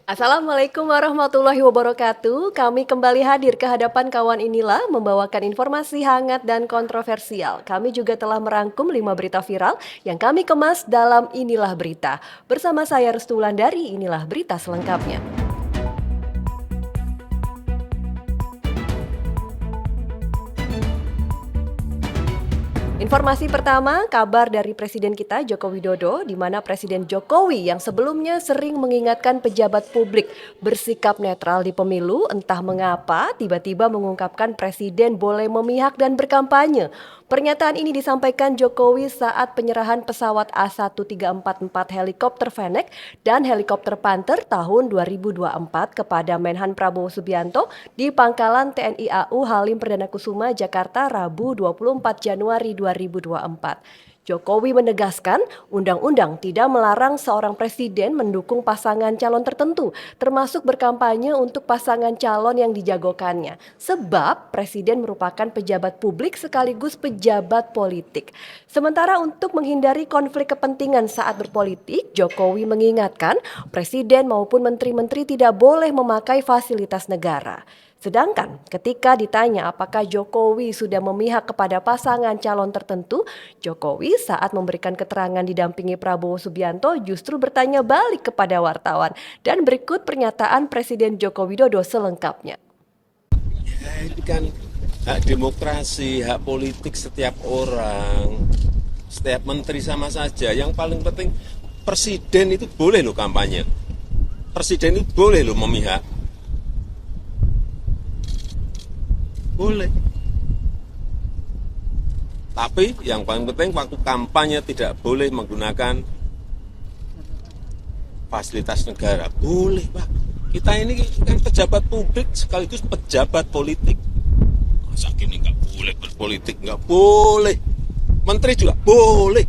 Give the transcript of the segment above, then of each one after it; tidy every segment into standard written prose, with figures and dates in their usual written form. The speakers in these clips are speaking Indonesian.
Assalamualaikum warahmatullahi wabarakatuh. Kami kembali hadir ke hadapan kawan inilah membawakan informasi hangat dan kontroversial. Kami juga telah merangkum 5 berita viral yang kami kemas dalam Inilah Berita. Bersama saya Restu Wulandari, inilah berita selengkapnya. Informasi pertama, kabar dari Presiden kita Joko Widodo, di mana Presiden Jokowi yang sebelumnya sering mengingatkan pejabat publik bersikap netral di pemilu, entah mengapa tiba-tiba mengungkapkan Presiden boleh memihak dan berkampanye. Pernyataan ini disampaikan Jokowi saat penyerahan pesawat A1344 helikopter Fennec dan helikopter Panther tahun 2024 kepada Menhan Prabowo Subianto di Pangkalan TNI AU Halim Perdana Kusuma, Jakarta, Rabu 24 Januari 2024. Jokowi menegaskan undang-undang tidak melarang seorang presiden mendukung pasangan calon tertentu, termasuk berkampanye untuk pasangan calon yang dijagokannya. Sebab presiden merupakan pejabat publik sekaligus pejabat politik. Sementara untuk menghindari konflik kepentingan saat berpolitik, Jokowi mengingatkan presiden maupun menteri-menteri tidak boleh memakai fasilitas negara. Sedangkan ketika ditanya apakah Jokowi sudah memihak kepada pasangan calon tertentu, Jokowi saat memberikan keterangan didampingi Prabowo Subianto justru bertanya balik kepada wartawan. Dan berikut pernyataan Presiden Joko Widodo selengkapnya. Ya, ini kan hak demokrasi, hak politik setiap orang, setiap menteri sama saja. Yang paling penting presiden itu boleh loh kampanye. Presiden itu boleh loh memihak. Boleh. Tapi yang paling penting waktu kampanye tidak boleh menggunakan fasilitas negara. Boleh, Pak. Kita ini kan pejabat publik sekaligus pejabat politik. Masa gini nggak boleh berpolitik? Nggak boleh. Menteri juga boleh.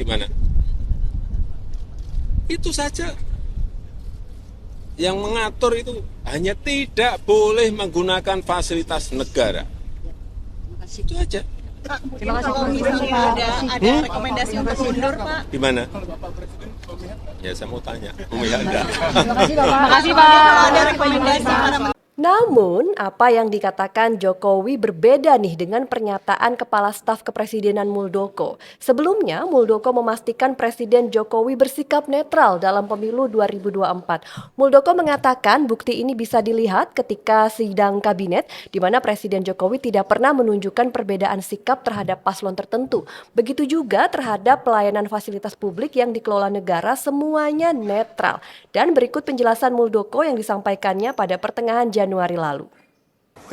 Gimana? Itu saja. Yang mengatur itu hanya tidak boleh menggunakan fasilitas negara. Itu aja. Pak, terima kasih. Kalau misalnya ada rekomendasi untuk mundur, Pak. Di mana? Ya saya mau tanya. Ya enggak. Terima kasih, Pak. Kalau ada rekomendasi para Namun, apa yang dikatakan Jokowi berbeda nih dengan pernyataan Kepala Staf Kepresidenan Muldoko. Sebelumnya, Muldoko memastikan Presiden Jokowi bersikap netral dalam pemilu 2024. Muldoko mengatakan bukti ini bisa dilihat ketika sidang kabinet, di mana Presiden Jokowi tidak pernah menunjukkan perbedaan sikap terhadap paslon tertentu. Begitu juga terhadap pelayanan fasilitas publik yang dikelola negara, semuanya netral. Dan berikut penjelasan Muldoko yang disampaikannya pada pertengahan Januari lalu.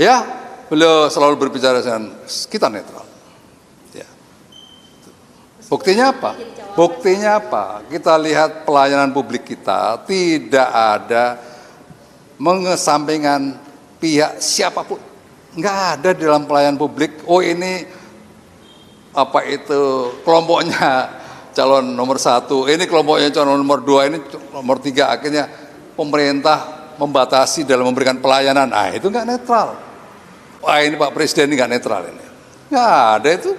Ya, beliau selalu berbicara dengan kita netral. Ya. Buktinya apa? Buktinya apa? Kita lihat pelayanan publik kita tidak ada mengesampingkan pihak siapapun. Nggak ada di dalam pelayanan publik. Oh ini apa itu kelompoknya calon nomor 1, ini kelompoknya calon nomor 2, ini nomor 3. Akhirnya pemerintah membatasi dalam memberikan pelayanan. Nah itu nggak netral. Wah ini Pak Presiden ini nggak netral ini. Nggak ada itu.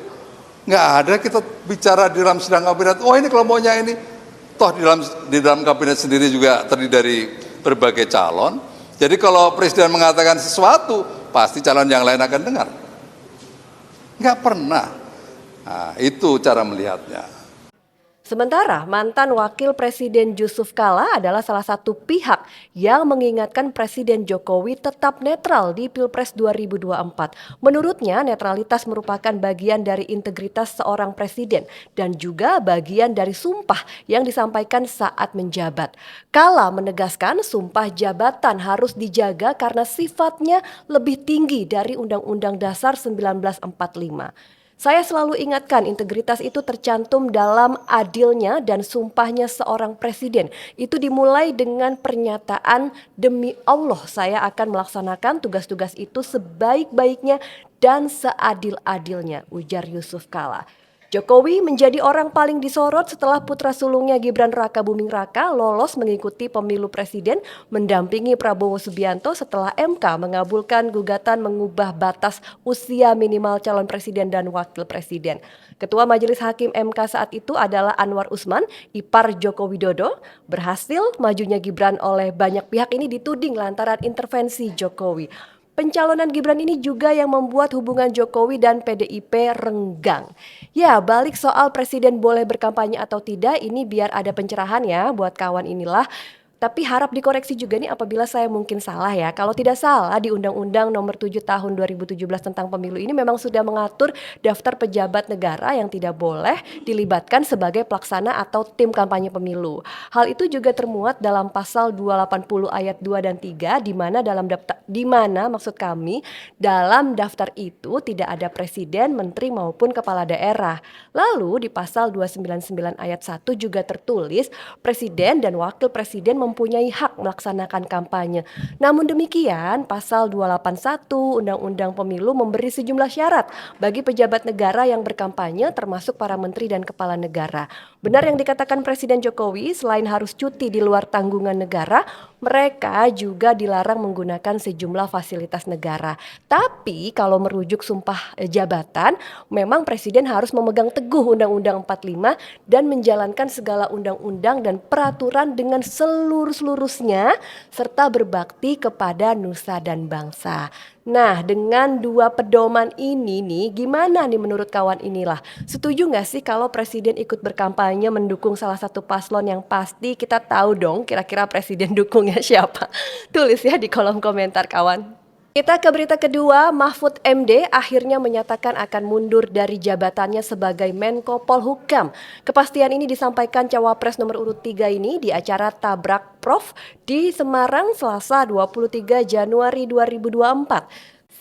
Nggak ada kita bicara di dalam sidang kabinet. Oh ini kelompoknya ini. Toh di dalam kabinet sendiri juga terdiri dari berbagai calon. Jadi kalau Presiden mengatakan sesuatu, pasti calon yang lain akan dengar. Nggak pernah. Nah itu cara melihatnya. Sementara mantan Wakil Presiden Yusuf Kala adalah salah satu pihak yang mengingatkan Presiden Jokowi tetap netral di Pilpres 2024. Menurutnya netralitas merupakan bagian dari integritas seorang presiden dan juga bagian dari sumpah yang disampaikan saat menjabat. Kala menegaskan sumpah jabatan harus dijaga karena sifatnya lebih tinggi dari Undang-Undang Dasar 1945. Saya selalu ingatkan integritas itu tercantum dalam adilnya dan sumpahnya seorang presiden. Itu dimulai dengan pernyataan demi Allah saya akan melaksanakan tugas-tugas itu sebaik-baiknya dan seadil-adilnya, ujar Yusuf Kala. Jokowi menjadi orang paling disorot setelah putra sulungnya Gibran Raka Buming Raka lolos mengikuti pemilu presiden mendampingi Prabowo Subianto setelah MK mengabulkan gugatan mengubah batas usia minimal calon presiden dan wakil presiden. Ketua Majelis Hakim MK saat itu adalah Anwar Usman, ipar Joko Widodo. Berhasil majunya Gibran oleh banyak pihak ini dituding lantaran intervensi Jokowi. Pencalonan Gibran ini juga yang membuat hubungan Jokowi dan PDIP renggang. Ya, balik soal presiden boleh berkampanye atau tidak, ini biar ada pencerahan ya buat kawan inilah. Tapi harap dikoreksi juga nih apabila saya mungkin salah ya. Kalau tidak salah di Undang-Undang Nomor 7 Tahun 2017 tentang Pemilu ini memang sudah mengatur daftar pejabat negara yang tidak boleh dilibatkan sebagai pelaksana atau tim kampanye pemilu. Hal itu juga termuat dalam pasal 280 ayat 2 dan 3 di mana maksud kami dalam daftar itu tidak ada presiden, menteri maupun kepala daerah. Lalu di pasal 299 ayat 1 juga tertulis presiden dan wakil presiden mempunyai hak melaksanakan kampanye. Namun demikian, pasal 281 Undang-Undang Pemilu memberi sejumlah syarat bagi pejabat negara yang berkampanye termasuk para menteri dan kepala negara. Benar yang dikatakan Presiden Jokowi, selain harus cuti di luar tanggungan negara, mereka juga dilarang menggunakan sejumlah fasilitas negara. Tapi kalau merujuk sumpah jabatan, memang Presiden harus memegang teguh Undang-Undang 45 dan menjalankan segala undang-undang dan peraturan dengan seluruh-seluruhnya serta berbakti kepada nusa dan bangsa. Nah, dengan dua pedoman ini nih, gimana nih menurut kawan inilah? Setuju nggak sih kalau presiden ikut berkampanye mendukung salah satu paslon yang pasti kita tahu dong kira-kira presiden dukungnya siapa? Tulis ya di kolom komentar kawan. Kita ke berita kedua, Mahfud MD akhirnya menyatakan akan mundur dari jabatannya sebagai Menko Polhukam. Kepastian ini disampaikan Cawapres nomor urut 3 ini di acara Tabrak Prof di Semarang Selasa 23 Januari 2024.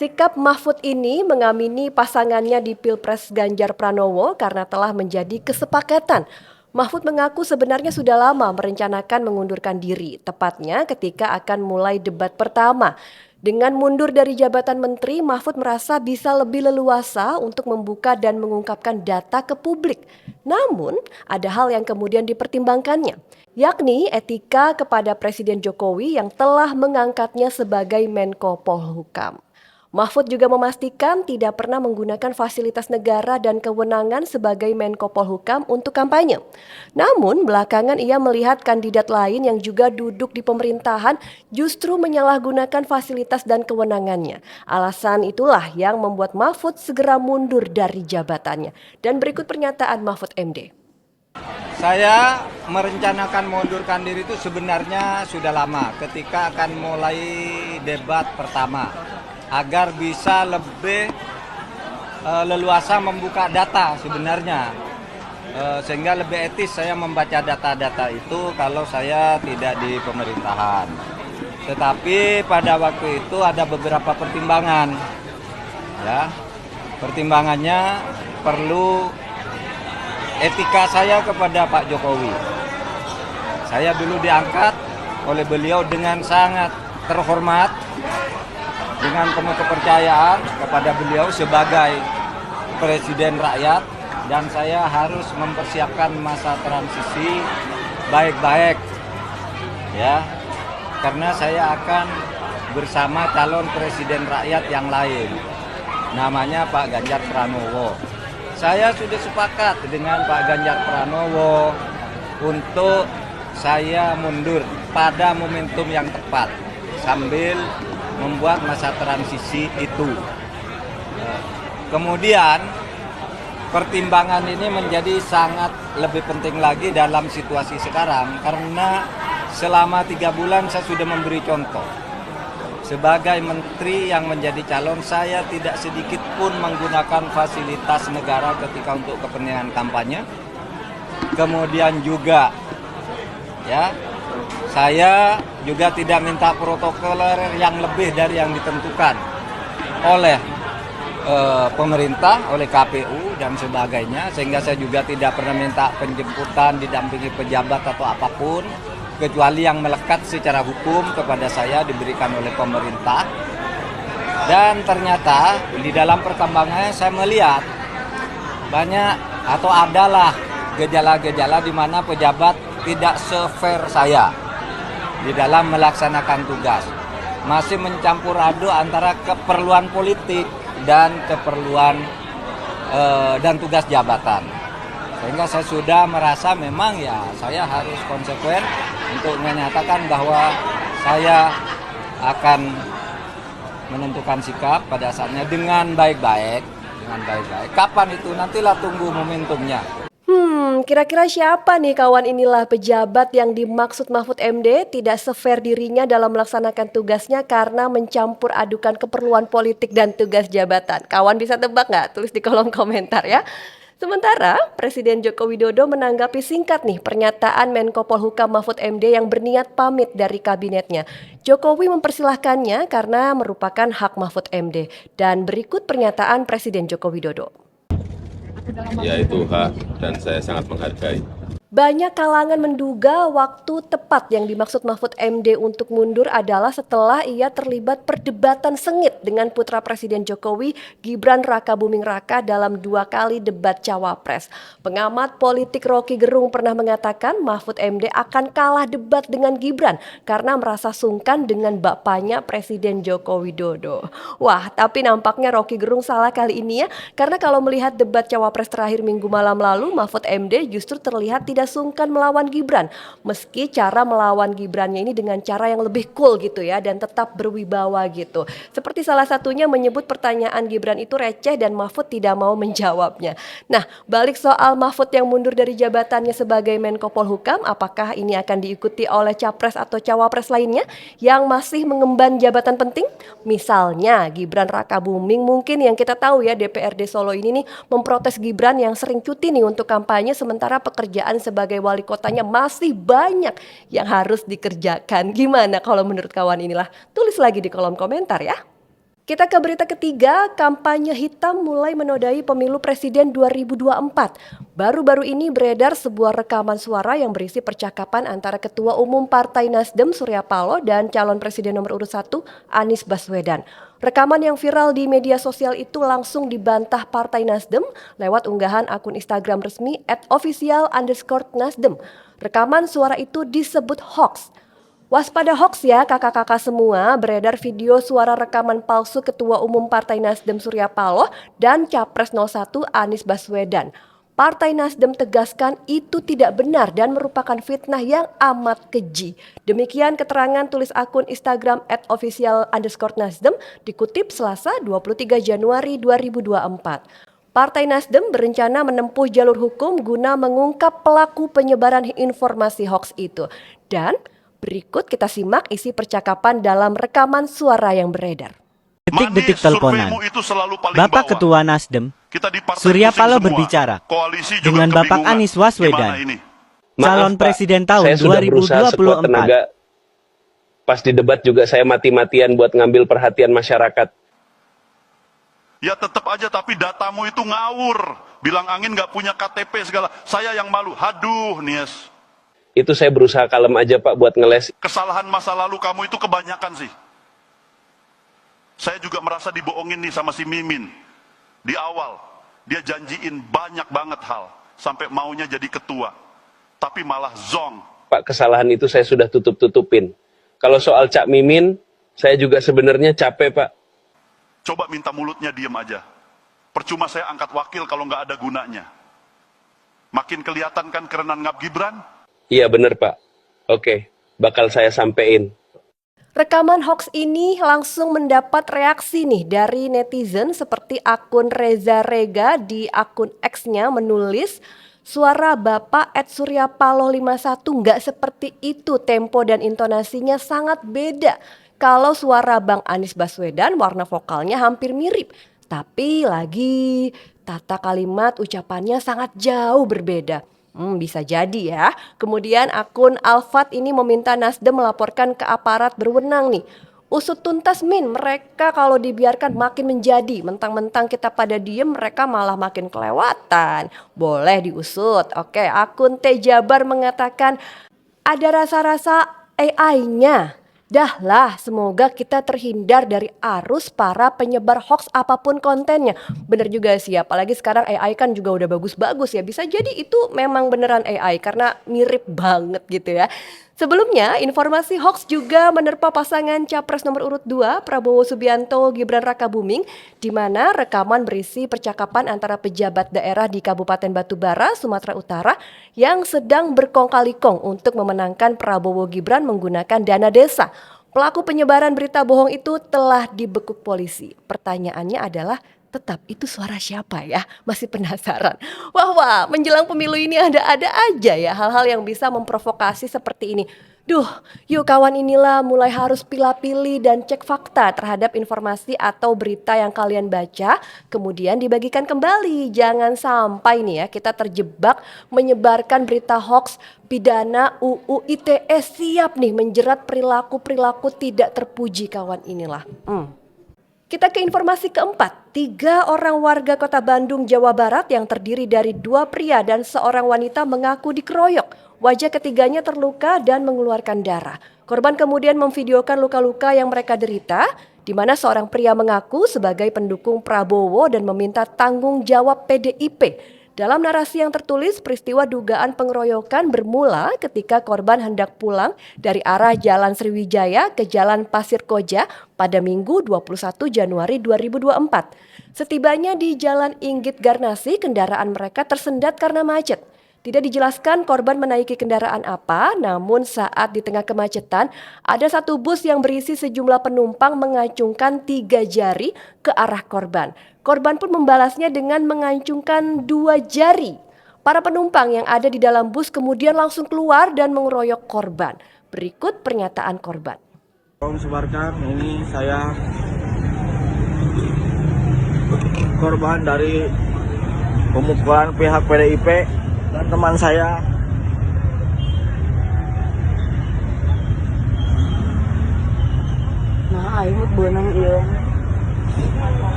Sikap Mahfud ini mengamini pasangannya di Pilpres Ganjar Pranowo karena telah menjadi kesepakatan. Mahfud mengaku sebenarnya sudah lama merencanakan mengundurkan diri, tepatnya ketika akan mulai debat pertama. Dengan mundur dari jabatan menteri, Mahfud merasa bisa lebih leluasa untuk membuka dan mengungkapkan data ke publik. Namun, ada hal yang kemudian dipertimbangkannya, yakni etika kepada Presiden Jokowi yang telah mengangkatnya sebagai Menko Polhukam. Mahfud juga memastikan tidak pernah menggunakan fasilitas negara dan kewenangan sebagai Menko Polhukam untuk kampanye. Namun, belakangan ia melihat kandidat lain yang juga duduk di pemerintahan justru menyalahgunakan fasilitas dan kewenangannya. Alasan itulah yang membuat Mahfud segera mundur dari jabatannya. Dan berikut pernyataan Mahfud MD. Saya merencanakan mengundurkan diri itu sebenarnya sudah lama ketika akan mulai debat pertama. Agar bisa lebih leluasa membuka data sebenarnya, sehingga lebih etis saya membaca data-data itu kalau saya tidak di pemerintahan. Tetapi pada waktu itu ada beberapa pertimbangan, ya. Pertimbangannya perlu etika saya kepada Pak Jokowi. Saya dulu diangkat oleh beliau dengan sangat terhormat, dengan penuh kepercayaan kepada beliau sebagai presiden rakyat, dan saya harus mempersiapkan masa transisi baik-baik ya, karena saya akan bersama calon presiden rakyat yang lain, namanya Pak Ganjar Pranowo. Saya sudah sepakat dengan Pak Ganjar Pranowo untuk saya mundur pada momentum yang tepat sambil membuat masa transisi itu. Kemudian pertimbangan ini menjadi sangat lebih penting lagi dalam situasi sekarang karena selama 3 bulan saya sudah memberi contoh. Sebagai menteri yang menjadi calon, saya tidak sedikit pun menggunakan fasilitas negara ketika untuk kepentingan kampanye. Kemudian juga ya, saya juga tidak minta protokoler yang lebih dari yang ditentukan oleh pemerintah, oleh KPU dan sebagainya, sehingga saya juga tidak pernah minta penjemputan didampingi pejabat atau apapun, kecuali yang melekat secara hukum kepada saya diberikan oleh pemerintah. Dan ternyata di dalam perkembangannya saya melihat banyak atau adalah gejala-gejala di mana pejabat tidak se-fair saya di dalam melaksanakan tugas. Masih mencampur aduk antara keperluan politik dan keperluan dan tugas jabatan. Sehingga saya sudah merasa memang ya saya harus konsekuen untuk menyatakan bahwa saya akan menentukan sikap pada saatnya dengan baik-baik. Kapan itu? Nantilah tunggu momentumnya. Kira-kira siapa nih kawan inilah pejabat yang dimaksud Mahfud MD tidak se-fair dirinya dalam melaksanakan tugasnya karena mencampur adukan keperluan politik dan tugas jabatan? Kawan bisa tebak nggak? Tulis di kolom komentar ya. Sementara Presiden Joko Widodo menanggapi singkat nih pernyataan Menko Polhukam Mahfud MD yang berniat pamit dari kabinetnya. Jokowi mempersilahkannya karena merupakan hak Mahfud MD. Dan berikut pernyataan Presiden Joko Widodo. Ya itu hak dan saya sangat menghargai. Banyak kalangan menduga waktu tepat yang dimaksud Mahfud MD untuk mundur adalah setelah ia terlibat perdebatan sengit dengan putra Presiden Jokowi, Gibran Rakabuming Raka dalam 2 kali debat Cawapres. Pengamat politik Rocky Gerung pernah mengatakan Mahfud MD akan kalah debat dengan Gibran karena merasa sungkan dengan bapaknya Presiden Joko Widodo. Wah, tapi nampaknya Rocky Gerung salah kali ini ya, karena kalau melihat debat Cawapres terakhir Minggu malam lalu, Mahfud MD justru terlihat tidak sungkan melawan Gibran, meski cara melawan Gibrannya ini dengan cara yang lebih cool gitu ya, dan tetap berwibawa gitu. Seperti salah satunya menyebut pertanyaan Gibran itu receh dan Mahfud tidak mau menjawabnya. Nah, balik soal Mahfud yang mundur dari jabatannya sebagai Menko Polhukam, apakah ini akan diikuti oleh capres atau cawapres lainnya yang masih mengemban jabatan penting? Misalnya Gibran Rakabuming, mungkin yang kita tahu ya DPRD Solo ini nih memprotes Gibran yang sering cuti nih untuk kampanye, sementara pekerjaan sebagai wali kotanya masih banyak yang harus dikerjakan. Gimana kalau menurut kawan inilah? Tulis lagi di kolom komentar ya. Kita ke berita ketiga, kampanye hitam mulai menodai pemilu presiden 2024. Baru-baru ini beredar sebuah rekaman suara yang berisi percakapan antara Ketua Umum Partai Nasdem Surya Paloh dan calon presiden nomor urut 1 Anies Baswedan. Rekaman yang viral di media sosial itu langsung dibantah Partai Nasdem lewat unggahan akun Instagram resmi @official_Nasdem. Rekaman suara itu disebut hoax. Waspada hoax ya kakak-kakak semua, beredar video suara rekaman palsu Ketua Umum Partai Nasdem Surya Paloh dan Capres 01 Anies Baswedan. Partai Nasdem tegaskan itu tidak benar dan merupakan fitnah yang amat keji. Demikian keterangan tulis akun Instagram @official_Nasdem dikutip Selasa 23 Januari 2024. Partai Nasdem berencana menempuh jalur hukum guna mengungkap pelaku penyebaran informasi hoax itu. Dan berikut kita simak isi percakapan dalam rekaman suara yang beredar. Detik-detik teleponan. Bapak Ketua Nasdem, Surya Paloh berbicara dengan Bapak Anies Baswedan, calon presiden tahun saya sudah berusaha sekuat 2024. tenaga. Pas di debat juga saya mati-matian buat ngambil perhatian masyarakat. Ya tetap aja, tapi datamu itu ngawur. Bilang angin nggak punya KTP segala. Saya yang malu. Haduh, Nies. Itu saya berusaha kalem aja Pak buat ngeles. Kesalahan masa lalu kamu itu kebanyakan sih. Saya juga merasa dibohongin nih sama si Mimin. Di awal, dia janjiin banyak banget hal. Sampai maunya jadi ketua. Tapi malah zong. Pak, kesalahan itu saya sudah tutup-tutupin. Kalau soal Cak Mimin, saya juga sebenarnya capek Pak. Coba minta mulutnya diem aja. Percuma saya angkat wakil kalau nggak ada gunanya. Makin kelihatan kan kerenan ngap Gibran? Iya bener Pak. Oke, bakal saya sampein. Rekaman hoax ini langsung mendapat reaksi nih dari netizen seperti akun Reza Rega di akun X-nya menulis, suara Bapak @suryapaloh51 nggak seperti itu, tempo dan intonasinya sangat beda. Kalau suara Bang Anies Baswedan warna vokalnya hampir mirip, tapi lagi tata kalimat ucapannya sangat jauh berbeda. Bisa jadi ya. Kemudian akun Alfat ini meminta Nasdem melaporkan ke aparat berwenang nih. Usut tuntas Min, mereka kalau dibiarkan makin menjadi. Mentang-mentang kita pada diem, mereka malah makin kelewatan. Boleh diusut. Oke, akun T Jabar mengatakan ada rasa-rasa AI-nya. Dah lah, semoga kita terhindar dari arus para penyebar hoaks apapun kontennya. Bener juga sih, apalagi sekarang AI kan juga udah bagus-bagus ya. Bisa jadi itu memang beneran AI karena mirip banget gitu ya. Sebelumnya, informasi hoaks juga menerpa pasangan Capres nomor urut 2 Prabowo Subianto Gibran Rakabuming, di mana rekaman berisi percakapan antara pejabat daerah di Kabupaten Batubara, Sumatera Utara yang sedang berkong kali kong untuk memenangkan Prabowo Gibran menggunakan dana desa. Pelaku penyebaran berita bohong itu telah dibekuk polisi. Pertanyaannya adalah, tetap itu suara siapa ya? Masih penasaran. Wah, menjelang pemilu ini ada aja ya hal-hal yang bisa memprovokasi seperti ini. Duh, yuk kawan, inilah mulai harus pilih-pilih dan cek fakta terhadap informasi atau berita yang kalian baca, kemudian dibagikan kembali. Jangan sampai nih ya kita terjebak menyebarkan berita hoax. Pidana UU ITE siap nih menjerat perilaku-perilaku tidak terpuji kawan inilah. Kita ke informasi keempat. 3 orang warga kota Bandung, Jawa Barat yang terdiri dari 2 pria dan seorang wanita mengaku dikeroyok. Wajah ketiganya terluka dan mengeluarkan darah. Korban kemudian memvideokan luka-luka yang mereka derita, di mana seorang pria mengaku sebagai pendukung Prabowo dan meminta tanggung jawab PDIP. Dalam narasi yang tertulis, peristiwa dugaan pengeroyokan bermula ketika korban hendak pulang dari arah Jalan Sriwijaya ke Jalan Pasir Koja pada Minggu 21 Januari 2024. Setibanya di Jalan Inggit Garnasi, kendaraan mereka tersendat karena macet. Tidak dijelaskan korban menaiki kendaraan apa, namun saat di tengah kemacetan, ada satu bus yang berisi sejumlah penumpang mengacungkan 3 jari ke arah korban. Korban pun membalasnya dengan mengacungkan 2 jari. Para penumpang yang ada di dalam bus kemudian langsung keluar dan mengeroyok korban. Berikut pernyataan korban. Tolong sebarkan, ini saya korban dari pemukulan pihak PDIP dan teman saya. Nah, ayo benang iya.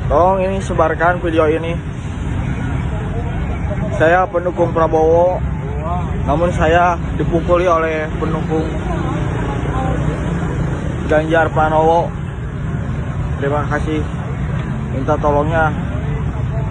Tolong ini sebarkan video ini. Saya pendukung Prabowo, namun saya dipukuli oleh pendukung Ganjar Pranowo. Terima kasih. Minta tolongnya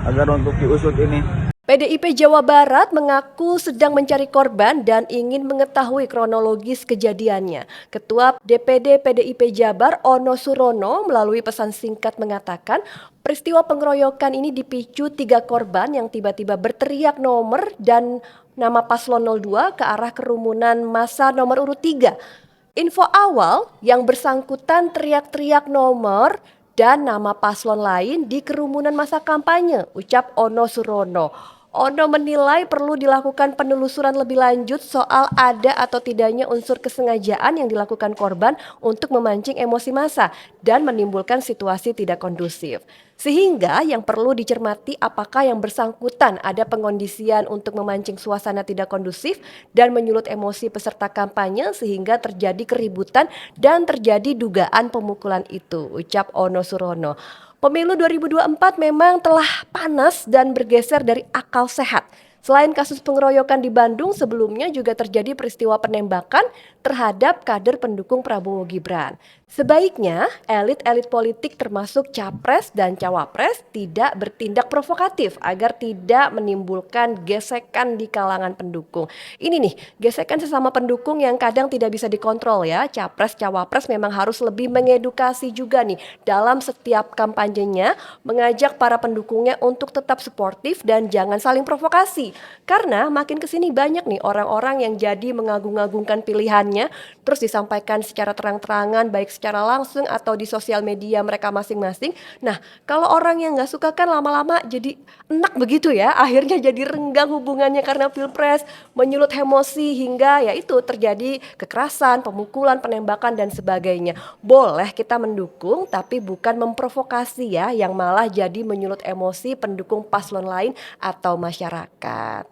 agar untuk diusut ini. PDIP Jawa Barat mengaku sedang mencari korban dan ingin mengetahui kronologis kejadiannya. Ketua DPD PDIP Jabar Ono Surono melalui pesan singkat mengatakan peristiwa pengeroyokan ini dipicu 3 korban yang tiba-tiba berteriak nomor dan nama paslon 02 ke arah kerumunan massa nomor urut 3. Info awal yang bersangkutan teriak-teriak nomor dan nama paslon lain di kerumunan masa kampanye, ucap Ono Surono. Ono menilai perlu dilakukan penelusuran lebih lanjut soal ada atau tidaknya unsur kesengajaan yang dilakukan korban untuk memancing emosi massa dan menimbulkan situasi tidak kondusif. Sehingga yang perlu dicermati apakah yang bersangkutan ada pengondisian untuk memancing suasana tidak kondusif dan menyulut emosi peserta kampanye sehingga terjadi keributan dan terjadi dugaan pemukulan itu, ucap Ono Surono. Pemilu 2024 memang telah panas dan bergeser dari akal sehat. Selain kasus pengeroyokan di Bandung, sebelumnya juga terjadi peristiwa penembakan terhadap kader pendukung Prabowo Gibran. Sebaiknya elit-elit politik termasuk capres dan cawapres tidak bertindak provokatif agar tidak menimbulkan gesekan di kalangan pendukung. Ini nih, gesekan sesama pendukung yang kadang tidak bisa dikontrol ya. Capres, cawapres memang harus lebih mengedukasi juga nih dalam setiap kampanyenya, mengajak para pendukungnya untuk tetap suportif dan jangan saling provokasi. Karena makin kesini banyak nih orang-orang yang jadi mengagung-agungkan pilihannya, terus disampaikan secara terang-terangan baik secara langsung atau di sosial media mereka masing-masing. Nah, kalau orang yang nggak suka kan lama-lama jadi enak begitu ya, akhirnya jadi renggang hubungannya karena pilpres, menyulut emosi hingga ya itu terjadi kekerasan, pemukulan, penembakan dan sebagainya. Boleh kita mendukung tapi bukan memprovokasi ya, yang malah jadi menyulut emosi pendukung paslon lain atau masyarakat.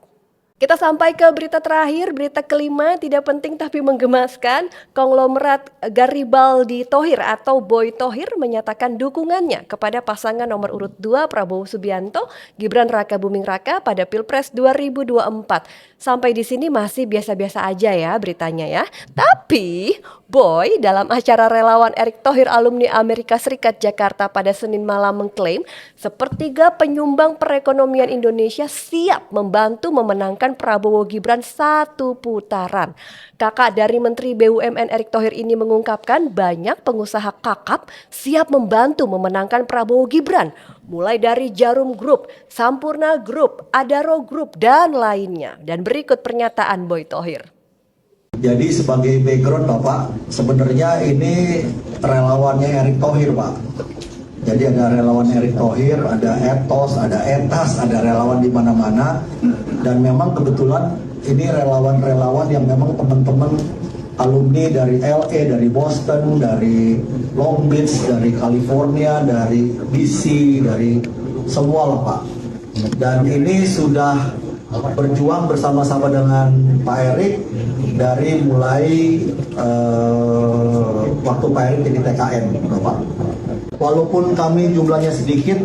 Kita sampai ke berita terakhir, berita kelima, tidak penting tapi menggemaskan. Konglomerat Garibaldi Thohir atau Boy Thohir menyatakan dukungannya kepada pasangan nomor urut 2 Prabowo Subianto, Gibran Raka Buming Raka pada Pilpres 2024. Sampai di sini masih biasa-biasa aja ya beritanya ya. Tapi Boy dalam acara relawan Erick Thohir alumni Amerika Serikat Jakarta pada Senin malam mengklaim sepertiga penyumbang perekonomian Indonesia siap membantu memenangkan Prabowo Gibran satu putaran. Kakak dari Menteri BUMN Erick Thohir ini mengungkapkan banyak pengusaha kakap siap membantu memenangkan Prabowo Gibran. Mulai dari Jarum Group, Sampurna Group, Adaro Group, dan lainnya. Dan berikut pernyataan Boy Thohir. Jadi sebagai background Bapak, sebenarnya ini relawannya Erick Thohir Pak. Jadi ada relawan Erick Thohir, ada Etos, ada Etas, ada relawan di mana-mana. Dan memang kebetulan ini relawan-relawan yang memang teman-teman alumni dari LA, dari Boston, dari Long Beach, dari California, dari DC, dari semua lah Pak. Dan ini sudah berjuang bersama-sama dengan Pak Erick dari mulai waktu Pak Erick jadi TKN, Bapak. Walaupun kami jumlahnya sedikit,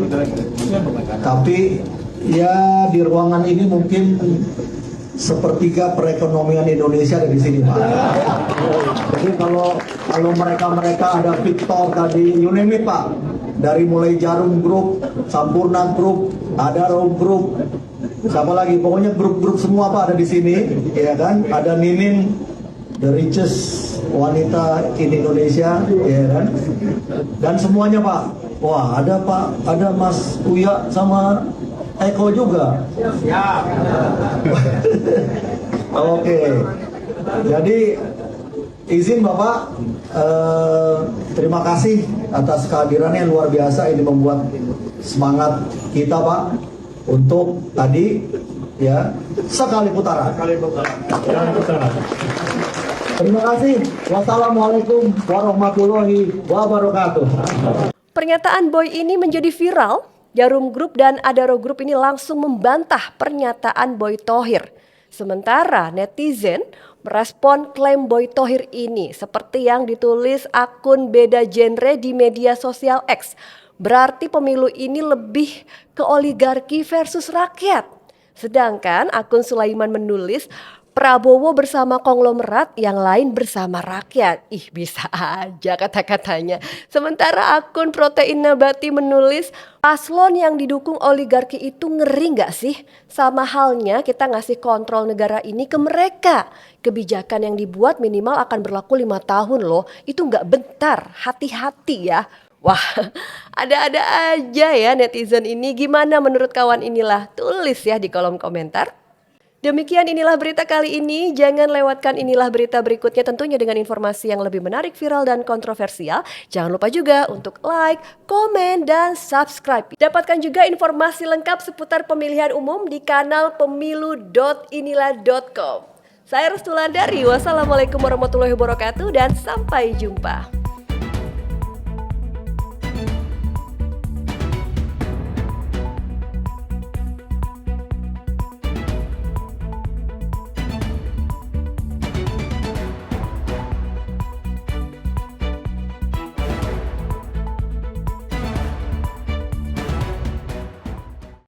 tapi ya di ruangan ini mungkin sepertiga perekonomian Indonesia ada di sini, Pak. Jadi kalau mereka ada Victor tadi, you name it, Pak. Dari mulai Jarum Group, Sampurna Group, Adaro Group, siapa lagi? Pokoknya grup-grup semua Pak ada di sini, ya kan? Ada Ninin, the richest wanita in Indonesia, ya kan? Dan semuanya Pak. Wah, ada Pak, ada Mas Uya sama Eko juga. Ya. Oke. Jadi izin Bapak, terima kasih atas kehadirannya luar biasa. Ini membuat semangat kita Pak untuk tadi ya sekali putaran. Terima kasih. Wassalamualaikum warahmatullahi wabarakatuh. Pernyataan Boy ini menjadi viral. Jarum Group dan Adaro Group ini langsung membantah pernyataan Boy Thohir. Sementara netizen merespon klaim Boy Thohir ini seperti yang ditulis akun Beda Genre di media sosial X. Berarti pemilu ini lebih ke oligarki versus rakyat. Sedangkan akun Sulaiman menulis Prabowo bersama konglomerat, yang lain bersama rakyat. Ih, bisa aja kata-katanya. Sementara akun Protein Nabati menulis, paslon yang didukung oligarki itu ngeri gak sih? Sama halnya kita ngasih kontrol negara ini ke mereka. Kebijakan yang dibuat minimal akan berlaku 5 tahun loh. Itu gak bentar, hati-hati ya. Wah, ada-ada aja ya netizen ini. Gimana menurut kawan inilah? Tulis ya di kolom komentar. Demikian inilah berita kali ini. Jangan lewatkan inilah berita berikutnya tentunya dengan informasi yang lebih menarik, viral, dan kontroversial. Jangan lupa juga untuk like, komen, dan subscribe. Dapatkan juga informasi lengkap seputar pemilihan umum di kanal pemilu.inilah.com. Saya Restulandari, wassalamualaikum warahmatullahi wabarakatuh, dan sampai jumpa.